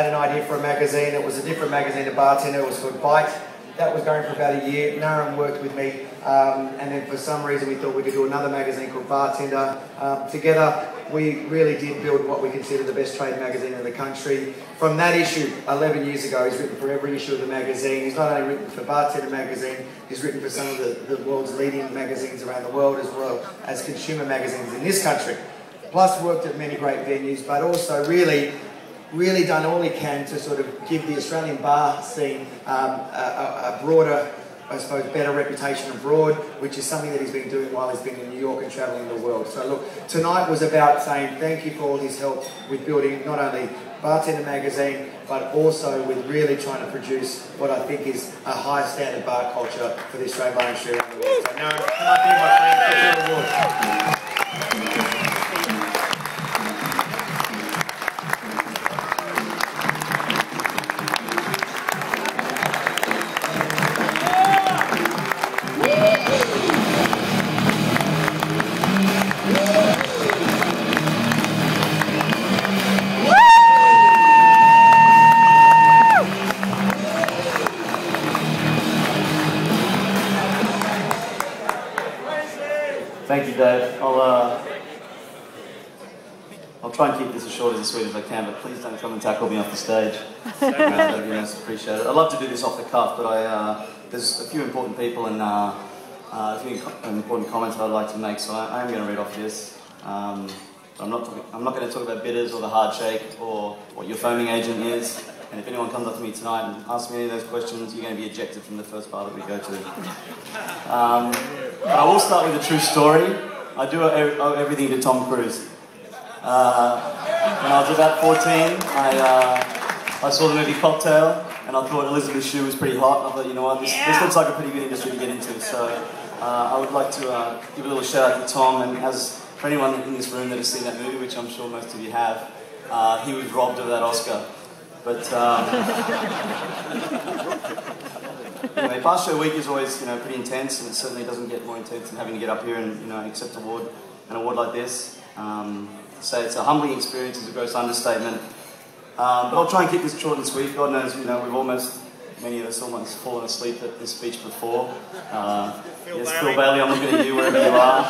had an idea for a magazine. It was a different magazine to Bartender. It was called Bite. That was going for about a year. Naren worked with me, and then for some reason we thought we could do another magazine called Bartender. Together, we really did build what we consider the best trade magazine in the country. From that issue, 11 years ago, he's written for every issue of the magazine. He's not only written for Bartender magazine, he's written for some of the world's leading magazines around the world, as well as consumer magazines in this country. Plus worked at many great venues, but also really done all he can to sort of give the Australian bar scene a broader, I suppose, better reputation abroad, which is something that he's been doing while he's been in New York and travelling the world. So look, tonight was about saying thank you for all his help with building not only Bartender magazine, but also with really trying to produce what I think is a high standard bar culture for the Australian bar industry around the world. So Naren, thank you, my friend, for your award. Thank you, Dave. I'll try and keep this as short as sweet as I can, but please don't come and tackle me off the stage. That'd be most appreciated. I'd love to do this off the cuff, but there's a few important people and a few important comments I'd like to make, so I am going to read off this. I'm not going to talk about bitters or the hard shake or what your foaming agent is. And if anyone comes up to me tonight and asks me any of those questions, you're going to be ejected from the first bar that we go to. But I will start with a true story. I do owe everything to Tom Cruise. When I was about 14, I saw the movie Cocktail, and I thought Elizabeth Shue was pretty hot. I thought, you know what, this looks like a pretty good industry to get into. So I would like to give a little shout out to Tom, and as for anyone in this room that has seen that movie, which I'm sure most of you have, he was robbed of that Oscar. But anyway, bar show week is always, pretty intense, and it certainly doesn't get more intense than having to get up here and, accept an award like this. So it's a humbling experience is a gross understatement. But I'll try and keep this short and sweet. God knows, many of us almost fallen asleep at this speech before. Yes, Phil Bailey, I'm looking at you wherever you are.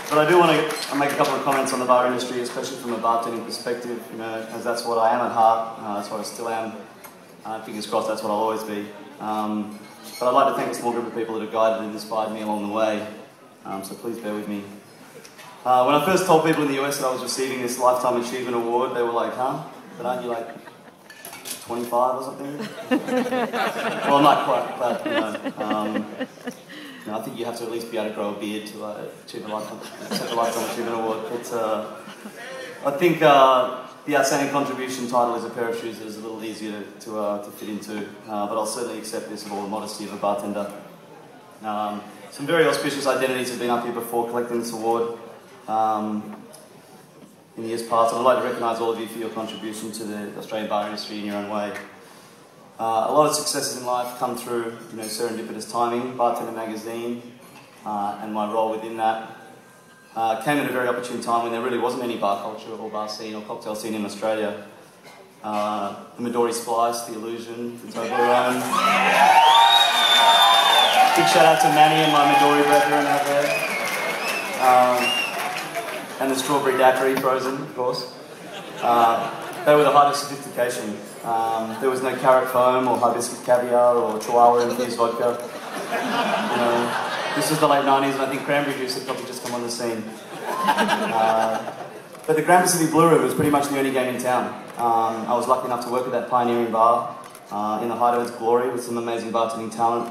But I do want to make a couple of comments on the bar industry, especially from a bartending perspective, as that's what I am at heart, that's what I still am. Fingers crossed, that's what I'll always be. But I'd like to thank a small group of people that have guided and inspired me along the way, so please bear with me. When I first told people in the US that I was receiving this Lifetime Achievement Award, they were like, huh? But aren't you like 25 or something? Well, not quite, but I think you have to at least be able to grow a beard to accept a Lifetime Achievement Award. But I think the Outstanding Contribution title is a pair of shoes that is a little easier to fit into, but I'll certainly accept this with all the modesty of a bartender. Some very auspicious identities have been up here before collecting this award in years past, and I'd like to recognise all of you for your contribution to the Australian bar industry in your own way. A lot of successes in life come through, serendipitous timing. Bartender magazine and my role within that came at a very opportune time when there really wasn't any bar culture or bar scene or cocktail scene in Australia. The Midori Splice, the Illusion, the Toblerone. Big shout out to Manny and my Midori brethren out there. And the Strawberry Daiquiri frozen, of course. They were the height of sophistication. There was no carrot foam or hibiscus caviar or chihuahua infused vodka. This was the late 90s, and I think cranberry juice had probably just come on the scene. But the Grand Pacific Blue River was pretty much the only game in town. I was lucky enough to work at that pioneering bar in the height of its glory with some amazing bartending talent.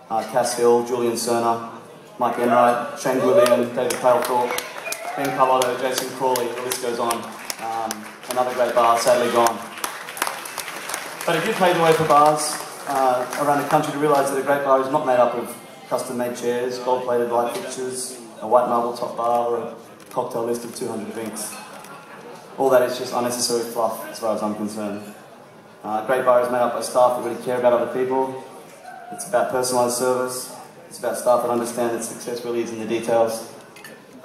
Cass Hill, Julian Cerner, Mike Enright, Shane William, David Palethorpe, Ben Carlotto, Jason Crawley, the list goes on. Another great bar, sadly gone. But it did pave the way for bars around the country to realise that a great bar is not made up of custom-made chairs, gold-plated light fixtures, a white marble top bar, or a cocktail list of 200 drinks. All that is just unnecessary fluff, as far as I'm concerned. A great bar is made up by staff that really care about other people. It's about personalised service. It's about staff that understand that success really is in the details.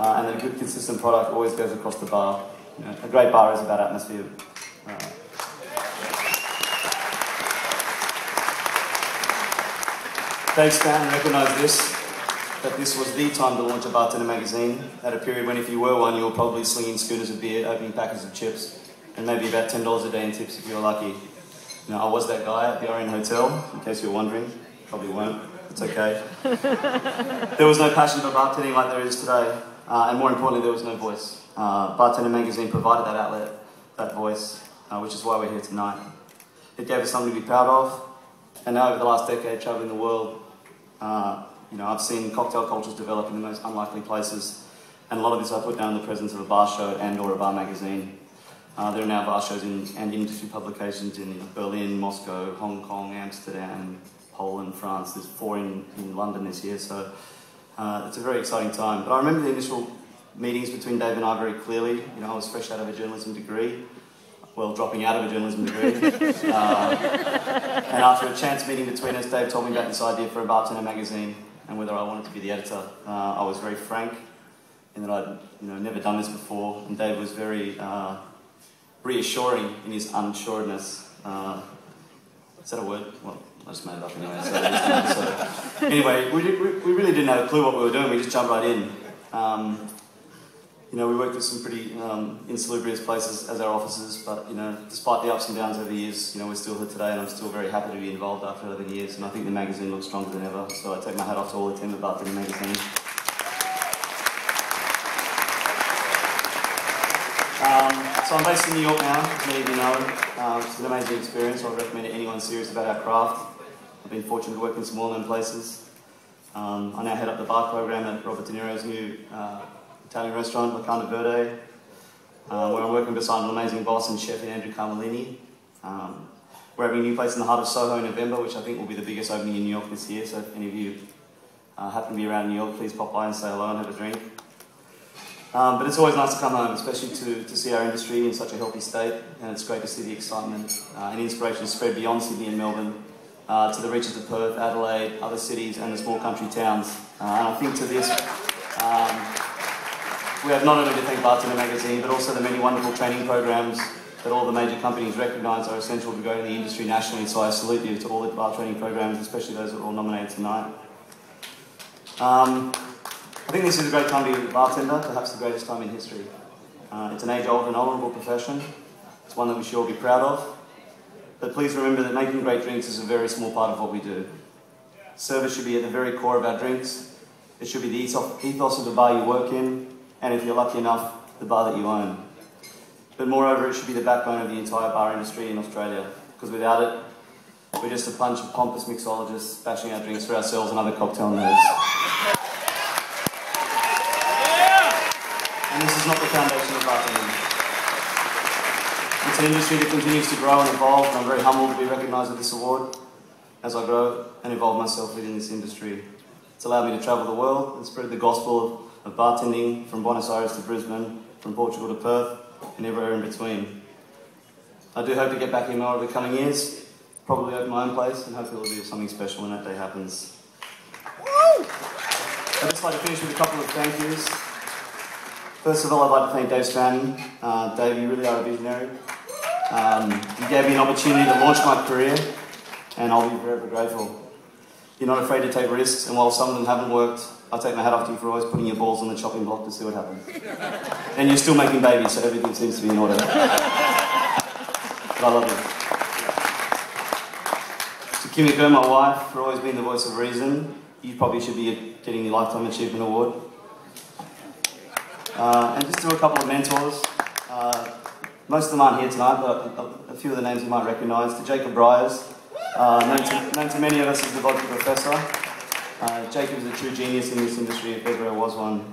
and that a good, consistent product always goes across the bar. You know, a great bar is about atmosphere. Dave Stanton recognised that this was the time to launch a bartender magazine at a period when if you were one, you were probably slinging schooners of beer, opening packets of chips, and maybe about $10 a day in tips if you were lucky. You know, I was that guy at the Orient Hotel, in case you were wondering. Probably weren't. It's okay. There was no passion for bartending like there is today, and more importantly, there was no voice. Bartender magazine provided that outlet, that voice, which is why we're here tonight. It gave us something to be proud of, and now over the last decade, travelling the world, you know, I've seen cocktail cultures develop in the most unlikely places, and a lot of this I put down in the presence of a bar show and/or a bar magazine. There are now bar shows and industry publications in Berlin, Moscow, Hong Kong, Amsterdam, Poland, France. There's 4 in London this year, so it's a very exciting time. But I remember the initial meetings between Dave and I very clearly. You know, I was fresh out of a journalism degree, well, dropping out of a journalism degree. And after a chance meeting between us, Dave told me about this idea for a bartender magazine and whether I wanted to be the editor. I was very frank in that I'd never done this before, and Dave was very reassuring in his unsureness. Is that a word? Well, I just made it up anyway. So anyway, we really didn't have a clue what we were doing. We just jumped right in. You know, we worked with some pretty insalubrious places as our offices, but you know, despite the ups and downs over the years, you know, we're still here today, and I'm still very happy to be involved after 11 years. And I think the magazine looks stronger than ever. So I take my hat off to all the team at Bartender Magazine. So I'm based in New York now, as many of you know, which is an amazing experience. I would recommend it to anyone serious about our craft. I've been fortunate to work in some well-known places. I now head up the bar program at Robert De Niro's new Italian restaurant, La Carne Verde, where I'm working beside an amazing boss and chef Andrew Carmelini. We're having a new place in the heart of Soho in November, which I think will be the biggest opening in New York this year. So if any of you happen to be around New York, please pop by and say hello and have a drink. But it's always nice to come home, especially to see our industry in such a healthy state, and it's great to see the excitement and inspiration spread beyond Sydney and Melbourne to the reaches of Perth, Adelaide, other cities and the small country towns. And I think to this, we have not only to thank Bartender Magazine, but also the many wonderful training programs that all the major companies recognise are essential to growing the industry nationally. So I salute you to all the bar training programs, especially those that are all nominated tonight. I think this is a great time to be a bartender, perhaps the greatest time in history. It's an age-old and honourable profession. It's one that we should all be proud of. But please remember that making great drinks is a very small part of what we do. Service should be at the very core of our drinks. It should be the ethos of the bar you work in, and if you're lucky enough, the bar that you own. But moreover, it should be the backbone of the entire bar industry in Australia, because without it, we're just a bunch of pompous mixologists bashing our drinks for ourselves and other cocktail nerds. And this is not the foundation of bartending. It's an industry that continues to grow and evolve, and I'm very humbled to be recognised with this award as I grow and evolve myself within this industry. It's allowed me to travel the world and spread the gospel of bartending from Buenos Aires to Brisbane, from Portugal to Perth, and everywhere in between. I do hope to get back here more over the coming years, probably open my own place, and hopefully it'll be something special when that day happens. I'd just like to finish with a couple of thank yous. First of all, I'd like to thank Dave Stanton. Dave, you really are a visionary. You gave me an opportunity to launch my career, and I'll be forever grateful. You're not afraid to take risks, and while some of them haven't worked, I take my hat off to you for always putting your balls on the chopping block to see what happens. And you're still making babies, so everything seems to be in order. But I love you. To Kimiko, my wife, for always being the voice of reason. You probably should be getting the Lifetime Achievement Award. And just to a couple of mentors. Most of them aren't here tonight, but a few of the names you might recognise. To Jacob Bryers, known to many of us as the vodka professor. Jacob is a true genius in this industry, if ever there was one.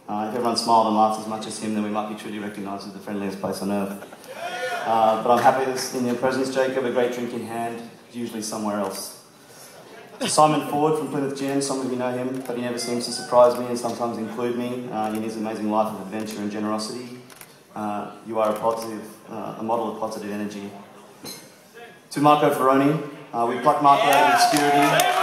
If everyone smiled and laughed as much as him, then we might be truly recognised as the friendliest place on earth. But I'm happy that's in your presence, Jacob, a great drink in hand, usually somewhere else. To Simon Ford from Plymouth Gin, some of you know him, but he never seems to surprise me and sometimes include me in his amazing life of adventure and generosity. You are a model of positive energy. To Marco Ferroni, we plucked Marco out of obscurity.